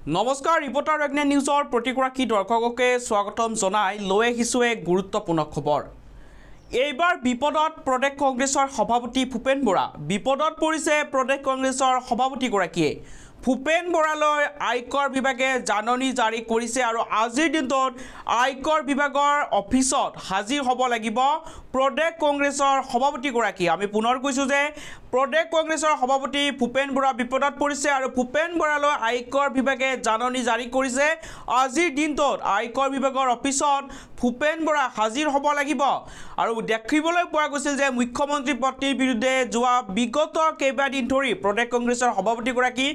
নমস্কাৰ ৰিপৰ্টাৰ অগ্নি নিউজৰ প্ৰতিগৰাকী দৰ্শককে স্বাগতম জনাই লৈ আহিছোঁ এক গুৰুত্বপূৰ্ণ খবৰ। এইবাৰ বিপদত প্ৰদেশ কংগ্ৰেছৰ সভাপতি ভূপেন বৰা। বিপদত পৰিছে প্ৰদেশ কংগ্ৰেছৰ সভাপতিগৰাকীয়ে। ভূপেন বৰালৈ আয়কৰ বিভাগে জাননী জাৰি কৰিছে আৰু আজিৰ দিনটোত আয়কৰ বিভাগৰ অফিচত হাজিৰ হ'ব লাগিব প্ৰদেশ কংগ্ৰেছৰ সভাপতিগৰাকী। আমি পুনৰ কৈছোঁ যে প্ৰদেশ কংগ্ৰেছৰ সভাপতি ভূপেন বৰা বিপদত পৰিছে আৰু ভূপেন বৰালৈ আয়কৰ বিভাগে জাননী জাৰি কৰিছে। আজিৰ দিনটোত আয়কৰ বিভাগৰ অফিচত ভূপেন বৰা হাজিৰ হ'ব লাগিব। আৰু দেখিবলৈ পোৱা গৈছিল যে মুখ্যমন্ত্ৰী পত্নীৰ বিৰুদ্ধে যোৱা বিগত কেইবাদিন ধৰি প্ৰদেশ কংগ্ৰেছৰ সভাপতিগৰাকী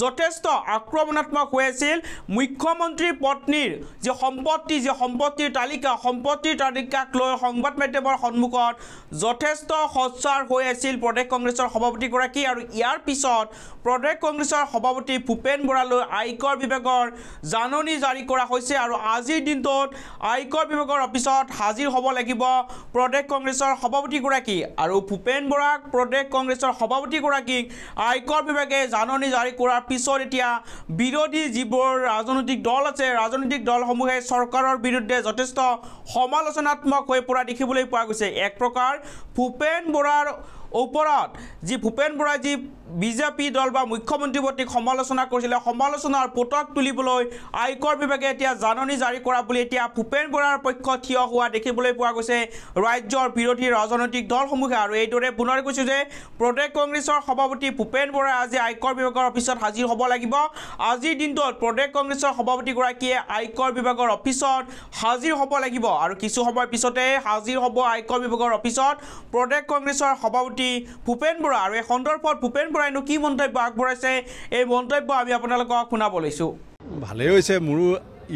যথেষ্ট আক্ৰমণাত্মক হৈ আছিল। মুখ্যমন্ত্ৰীৰ পত্নীৰ যি সম্পত্তিৰ তালিকাক লৈ সংবাদ মাধ্যমৰ সন্মুখত যথেষ্ট সচ্চাৰ হৈ আছিল প্ৰদেশ কংগ্ৰেছৰ সভাপতিগৰাকী। আৰু ইয়াৰ পিছত প্ৰদেশ কংগ্ৰেছৰ সভাপতি ভূপেন বৰালৈ আয়কৰ বিভাগৰ জাননী জাৰি কৰা হৈছে আৰু আজিৰ দিনটোত আয়কৰ বিভাগৰ অফিচত হাজিৰ হ'ব লাগিব প্ৰদেশ কংগ্ৰেছৰ সভাপতিগৰাকী। আৰু ভূপেন বৰাক প্ৰদেশ কংগ্ৰেছৰ সভাপতিগৰাকীক আয়কৰ বিভাগে জাননী জাৰি কৰাৰ পিছত এতিয়া বিৰোধী যিবোৰ ৰাজনৈতিক দল আছে, ৰাজনৈতিক দলসমূহে চৰকাৰৰ বিৰুদ্ধে যথেষ্ট সমালোচনাত্মক হৈ পৰা দেখিবলৈ পোৱা গৈছে। এক প্ৰকাৰ ভূপেন বৰাৰ ওপৰত ভূপেন বৰাই বিজেপি দল বা মুখ্যমন্ত্ৰী পত্নীক সমালোচনা কৰিছিলে, সমালোচনাৰ পোতক তুলিবলৈ আয়কৰ বিভাগে এতিয়া জাননী জাৰি কৰা বুলি এতিয়া ভূপেন বৰাৰ পক্ষ থিয় হোৱা দেখিবলৈ পোৱা গৈছে ৰাজ্যৰ বিৰোধী ৰাজনৈতিক দলসমূহে। আৰু এইদৰে পুনৰ কৈছোঁ যে প্ৰদেশ কংগ্ৰেছৰ সভাপতি ভূপেন বৰাই আজি আয়কৰ বিভাগৰ অফিচত হাজিৰ হ'ব লাগিব। আজিৰ দিনটোত প্ৰদেশ কংগ্ৰেছৰ সভাপতিগৰাকীয়ে আয়কৰ বিভাগৰ অফিচত হাজিৰ হ'ব লাগিব আৰু কিছু সময় পিছতে হাজিৰ হ'ব আয়কৰ বিভাগৰ অফিচত প্ৰদেশ কংগ্ৰেছৰ সভাপতি ভূপেন বৰা। আৰু এই সন্দৰ্ভত ভূপেন বৰাইনো কি মন্তব্য আগবঢ়াইছে, এই মন্তব্য আমি আপোনালোকক শুনাব লৈছোঁ। ভালেই হৈছে। মোৰো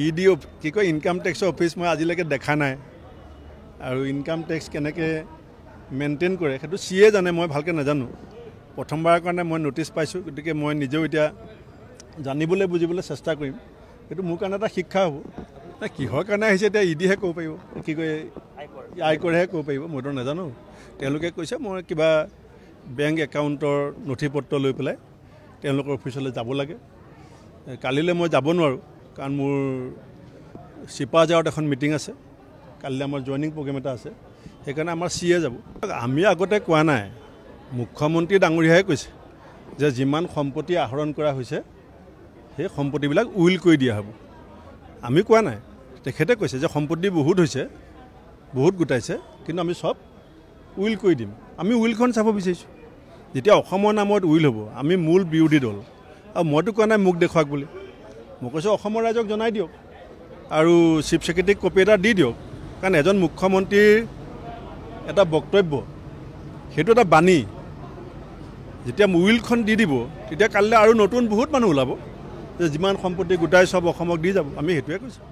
ইডি কি কয় ইনকাম টেক্সৰ অফিচ মই আজিলৈকে দেখা নাই আৰু ইনকাম টেক্স কেনেকৈ মেইনটেইন কৰে সেইটো চিয়ে জানে, মই ভালকৈ নাজানো। প্ৰথমবাৰৰ কাৰণে মই ন'টিছ পাইছোঁ, গতিকে মই নিজেও এতিয়া জানিবলৈ বুজিবলৈ চেষ্টা কৰিম। সেইটো মোৰ কাৰণে এটা শিক্ষা হ'ব। কিহৰ কাৰণে আহিছে এতিয়া ইডিহে ক'ব পাৰিব, কি কয় আয়কৰেহে ক'ব পাৰিব, মইতো নাজানো। তেওঁলোকে কৈছে মই কিবা বেংক একাউণ্টৰ নথি পত্ৰ লৈ পেলাই তেওঁলোকৰ অফিচলৈ যাব লাগে। কালিলৈ মই যাব নোৱাৰোঁ কাৰণ মোৰ চিপাঝাৰত এখন মিটিং আছে, কালিলৈ আমাৰ জইনিং প্ৰগ্ৰেম এটা আছে, সেইকাৰণে আমাৰ চিয়ে যাব। আমি আগতে কোৱা নাই, মুখ্যমন্ত্ৰী ডাঙৰীয়াই কৈছে যে যিমান সম্পত্তি আহৰণ কৰা হৈছে সেই সম্পত্তিবিলাক উইল কৰি দিয়া হ'ব। আমি কোৱা নাই, তেখেতে কৈছে যে সম্পত্তি বহুত হৈছে, বহুত গোটাইছে, কিন্তু আমি চব উইল কৰি দিম। আমি উইলখন চাব বিচাৰিছোঁ। যেতিয়া অসমৰ নামত উইল হ'ব, আমি মূল বিৰোধী দল, আৰু মইতো কোৱা নাই মোক দেখুৱাওক বুলি, মই কৈছোঁ অসমৰ ৰাইজক জনাই দিয়ক আৰু চিফ ছেক্ৰেটাৰীক কপি এটা দি দিয়ক। কাৰণ এজন মুখ্যমন্ত্ৰীৰ এটা বক্তব্য, সেইটো এটা বাণী, যেতিয়া উইলখন দি দিব তেতিয়া কালিলৈ আৰু নতুন বহুত মানুহ ওলাব যে যিমান সম্পত্তি গোটাই চব অসমক দি যাব। আমি সেইটোৱে কৈছোঁ।